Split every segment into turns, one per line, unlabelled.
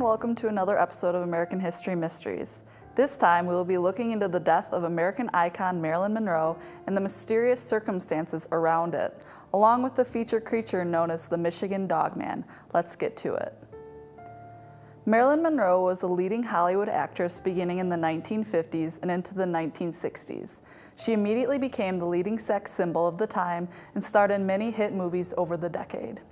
and welcome to another episode of American History Mysteries. This time we will be looking into the death of American icon Marilyn Monroe and the mysterious circumstances around it, along with the feature creature known as the Michigan Dogman. Let's get to it. Marilyn Monroe was a leading Hollywood actress beginning in the 1950s and into the 1960s. She immediately became the leading sex symbol of the time and starred in many hit movies over the decade.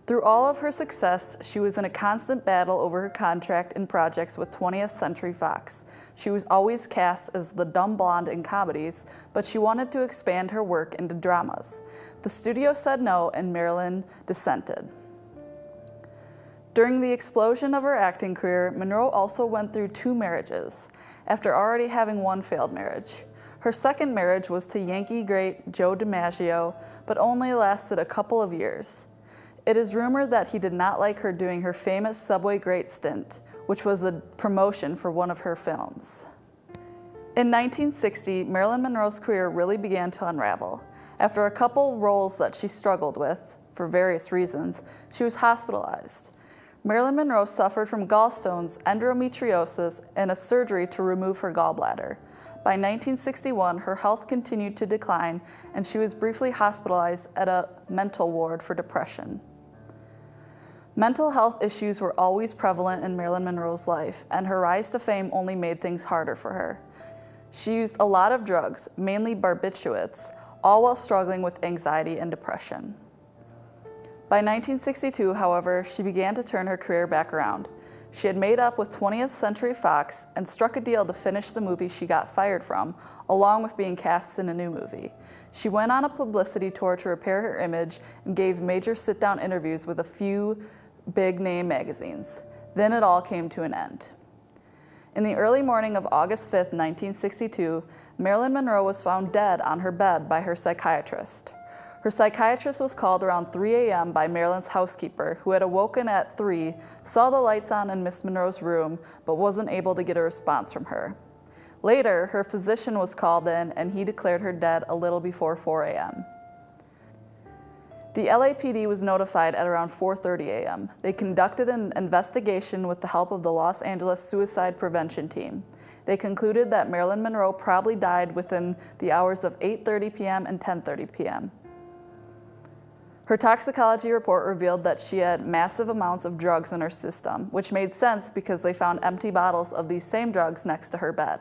Through all of her success, she was in a constant battle over her contract and projects with 20th Century Fox. She was always cast as the dumb blonde in comedies, but she wanted to expand her work into dramas. The studio said no, and Marilyn dissented. During the explosion of her acting career, Monroe also went through 2 marriages, after already having one failed marriage. Her second marriage was to Yankee great Joe DiMaggio, but only lasted a couple of years. It is rumored that he did not like her doing her famous Subway Great stint, which was a promotion for one of her films. In 1960, Marilyn Monroe's career really began to unravel. After a couple roles that she struggled with, for various reasons, she was hospitalized. Marilyn Monroe suffered from gallstones, endometriosis, and a surgery to remove her gallbladder. By 1961, her health continued to decline, and she was briefly hospitalized at a mental ward for depression. Mental health issues were always prevalent in Marilyn Monroe's life, and her rise to fame only made things harder for her. She used a lot of drugs, mainly barbiturates, all while struggling with anxiety and depression. By 1962, however, she began to turn her career back around. She had made up with 20th Century Fox and struck a deal to finish the movie she got fired from, along with being cast in a new movie. She went on a publicity tour to repair her image and gave major sit-down interviews with a few big-name magazines. Then it all came to an end. In the early morning of August 5, 1962, Marilyn Monroe was found dead on her bed by her psychiatrist. Her psychiatrist was called around 3 a.m. by Marilyn's housekeeper, who had awoken at 3, saw the lights on in Miss Monroe's room, but wasn't able to get a response from her. Later, her physician was called in, and he declared her dead a little before 4 a.m. The LAPD was notified at around 4:30 a.m. They conducted an investigation with the help of the Los Angeles Suicide Prevention Team. They concluded that Marilyn Monroe probably died within the hours of 8:30 p.m. and 10:30 p.m. Her toxicology report revealed that she had massive amounts of drugs in her system, which made sense because they found empty bottles of these same drugs next to her bed.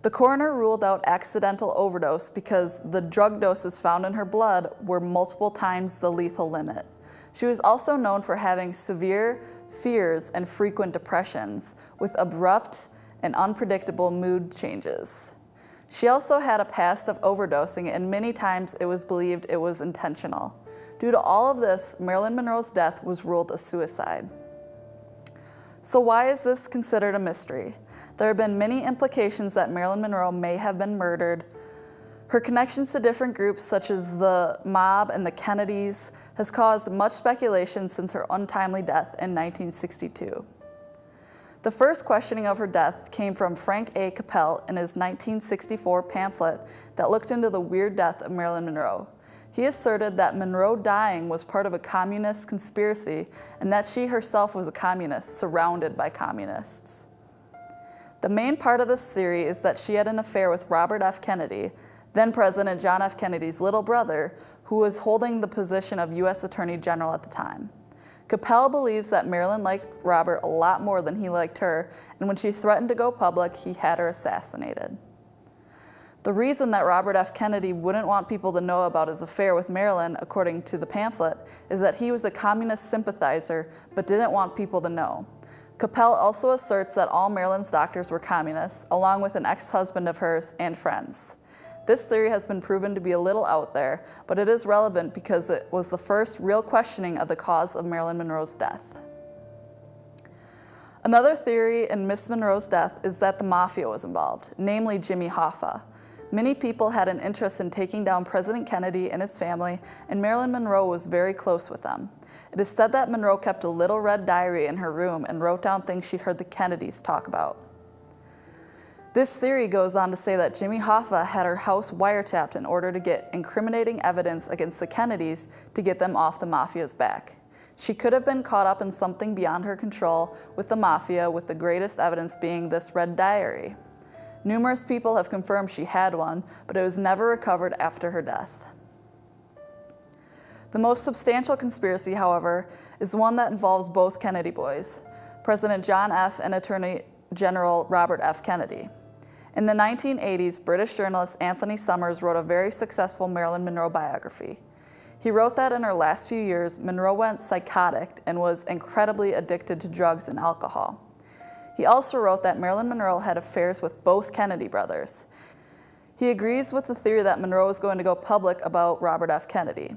The coroner ruled out accidental overdose because the drug doses found in her blood were multiple times the lethal limit. She was also known for having severe fears and frequent depressions, with abrupt and unpredictable mood changes. She also had a past of overdosing, and many times it was believed it was intentional. Due to all of this, Marilyn Monroe's death was ruled a suicide. So why is this considered a mystery? There have been many implications that Marilyn Monroe may have been murdered. Her connections to different groups, such as the mob and the Kennedys, has caused much speculation since her untimely death in 1962. The first questioning of her death came from Frank A. Capel in his 1964 pamphlet that looked into the weird death of Marilyn Monroe. He asserted that Monroe dying was part of a communist conspiracy and that she herself was a communist surrounded by communists. The main part of this theory is that she had an affair with Robert F. Kennedy, then President John F. Kennedy's little brother, who was holding the position of U.S. Attorney General at the time. Capel believes that Marilyn liked Robert a lot more than he liked her, and when she threatened to go public, he had her assassinated. The reason that Robert F. Kennedy wouldn't want people to know about his affair with Marilyn, according to the pamphlet, is that he was a communist sympathizer but didn't want people to know. Capel also asserts that all Marilyn's doctors were communists, along with an ex-husband of hers and friends. This theory has been proven to be a little out there, but it is relevant because it was the first real questioning of the cause of Marilyn Monroe's death. Another theory in Miss Monroe's death is that the mafia was involved, namely Jimmy Hoffa. Many people had an interest in taking down President Kennedy and his family, and Marilyn Monroe was very close with them. It is said that Monroe kept a little red diary in her room and wrote down things she heard the Kennedys talk about. This theory goes on to say that Jimmy Hoffa had her house wiretapped in order to get incriminating evidence against the Kennedys to get them off the mafia's back. She could have been caught up in something beyond her control with the mafia, with the greatest evidence being this red diary. Numerous people have confirmed she had one, but it was never recovered after her death. The most substantial conspiracy, however, is one that involves both Kennedy boys, President John F. and Attorney General Robert F. Kennedy. In the 1980s, British journalist Anthony Summers wrote a very successful Marilyn Monroe biography. He wrote that in her last few years, Monroe went psychotic and was incredibly addicted to drugs and alcohol. He also wrote that Marilyn Monroe had affairs with both Kennedy brothers. He agrees with the theory that Monroe was going to go public about Robert F. Kennedy.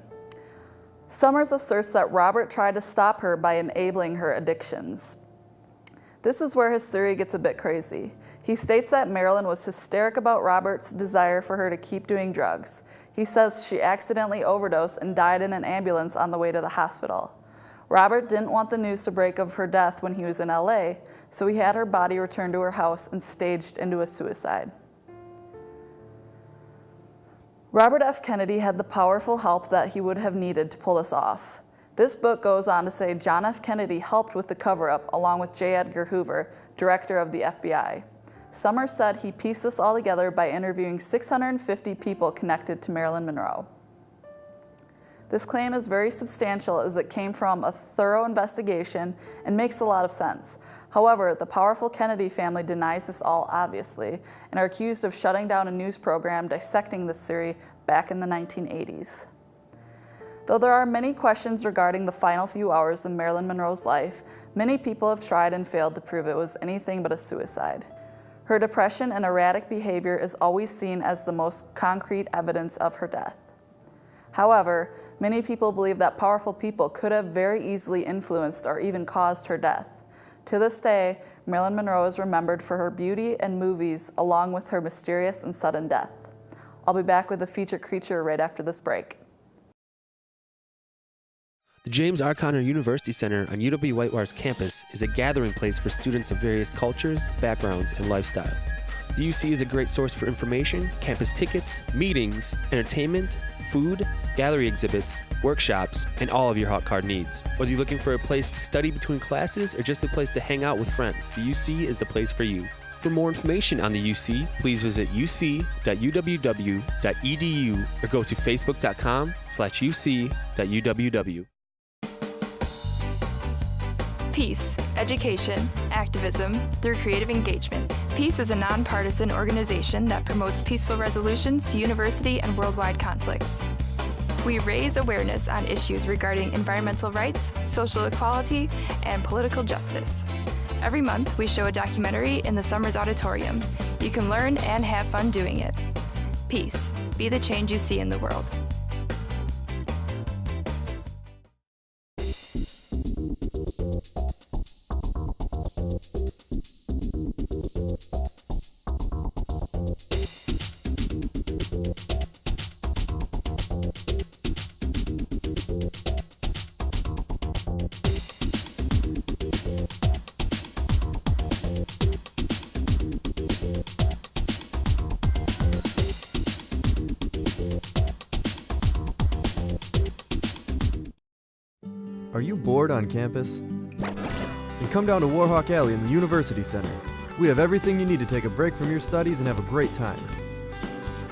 Summers asserts that Robert tried to stop her by enabling her addictions. This is where his theory gets a bit crazy. He states that Marilyn was hysteric about Robert's desire for her to keep doing drugs. He says she accidentally overdosed and died in an ambulance on the way to the hospital. Robert didn't want the news to break of her death when he was in LA, so he had her body returned to her house and staged into a suicide. Robert F. Kennedy had the powerful help that he would have needed to pull this off. This book goes on to say John F. Kennedy helped with the cover-up along with J. Edgar Hoover, director of the FBI. Summers said he pieced this all together by interviewing 650 people connected to Marilyn Monroe. This claim is very substantial as it came from a thorough investigation and makes a lot of sense. However, the powerful Kennedy family denies this all obviously and are accused of shutting down a news program dissecting this theory back in the 1980s. Though there are many questions regarding the final few hours of Marilyn Monroe's life, many people have tried and failed to prove it was anything but a suicide. Her depression and erratic behavior is always seen as the most concrete evidence of her death. However, many people believe that powerful people could have very easily influenced or even caused her death. To this day, Marilyn Monroe is remembered for her beauty and movies along with her mysterious and sudden death. I'll be back with a featured creature right after this break.
The James R. Conner University Center on UW-Whitewater's campus is a gathering place for students of various cultures, backgrounds, and lifestyles. The UC is a great source for information, campus tickets, meetings, entertainment, food, gallery exhibits, workshops, and all of your hot card needs. Whether you're looking for a place to study between classes or just a place to hang out with friends, the UC is the place for you. For more information on the UC, please visit uc.uww.edu or go to facebook.com/uc.uww.
Peace, education, activism through creative engagement. Peace is a nonpartisan organization that promotes peaceful resolutions to university and worldwide conflicts. We raise awareness on issues regarding environmental rights, social equality, and political justice. Every month, we show a documentary in the Summers Auditorium. You can learn and have fun doing it. Peace, be the change you see in the world.
Are you bored on campus? Then come down to Warhawk Alley in the University Center. We have everything you need to take a break from your studies and have a great time.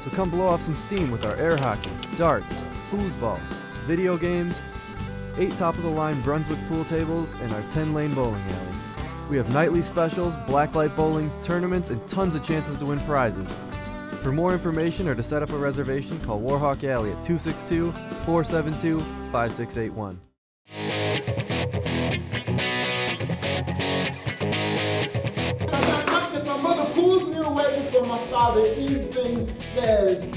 So come blow off some steam with our air hockey, darts, foosball, video games, 8 top-of-the-line Brunswick pool tables, and our 10-lane bowling alley. We have nightly specials, blacklight bowling, tournaments, and tons of chances to win prizes. For more information or to set up a reservation, call Warhawk Alley at 262-472-5681.
If my mother pulls me away before my father even says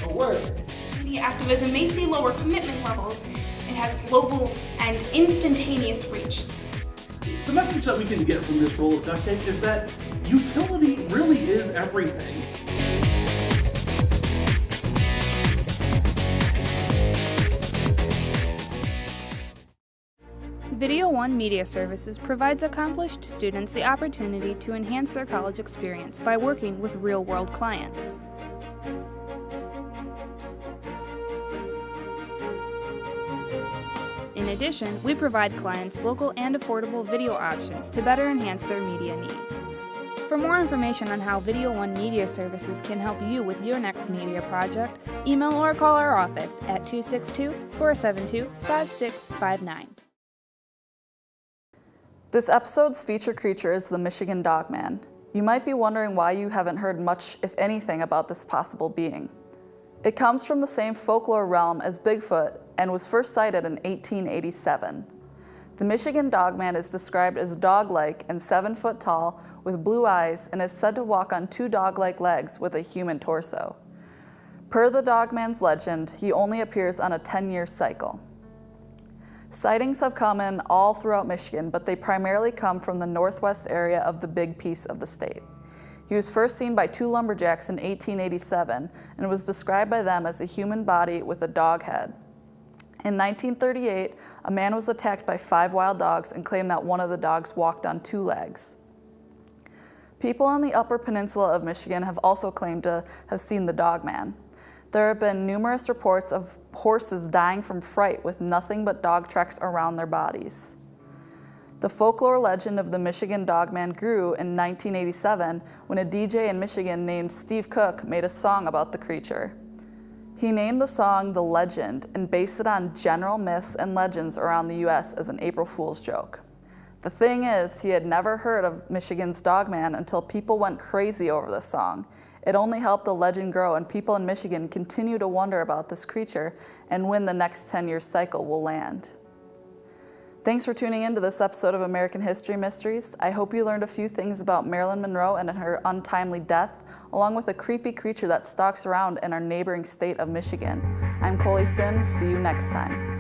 a word.
The activism may see lower commitment levels. It has global and instantaneous reach.
The message that we can get from this roll of duct tape is that utility really is everything.
Video One Media Services provides accomplished students the opportunity to enhance their college experience by working with real-world clients. In addition, we provide clients local and affordable video options to better enhance their media needs. For more information on how Video One Media Services can help you with your next media project, email or call our office at 262-472-5659.
This episode's feature creature is the Michigan Dogman. You might be wondering why you haven't heard much, if anything, about this possible being. It comes from the same folklore realm as Bigfoot and was first sighted in 1887. The Michigan Dogman is described as dog-like and 7 foot tall with blue eyes and is said to walk on 2 dog-like legs with a human torso. Per the Dogman's legend, he only appears on a 10-year cycle. Sightings have come in all throughout Michigan, but they primarily come from the northwest area of the big piece of the state. He was first seen by 2 lumberjacks in 1887 and was described by them as a human body with a dog head. In 1938, a man was attacked by 5 wild dogs and claimed that one of the dogs walked on 2 legs. People on the Upper Peninsula of Michigan have also claimed to have seen the Dogman. There have been numerous reports of horses dying from fright with nothing but dog tracks around their bodies. The folklore legend of the Michigan Dogman grew in 1987 when a DJ in Michigan named Steve Cook made a song about the creature. He named the song The Legend and based it on general myths and legends around the U.S. as an April Fool's joke. The thing is, he had never heard of Michigan's Dogman until people went crazy over the song. It only helped the legend grow, and people in Michigan continue to wonder about this creature and when the next 10-year cycle will land. Thanks for tuning in to this episode of American History Mysteries. I hope you learned a few things about Marilyn Monroe and her untimely death, along with a creepy creature that stalks around in our neighboring state of Michigan. I'm Coley Sims. See you next time.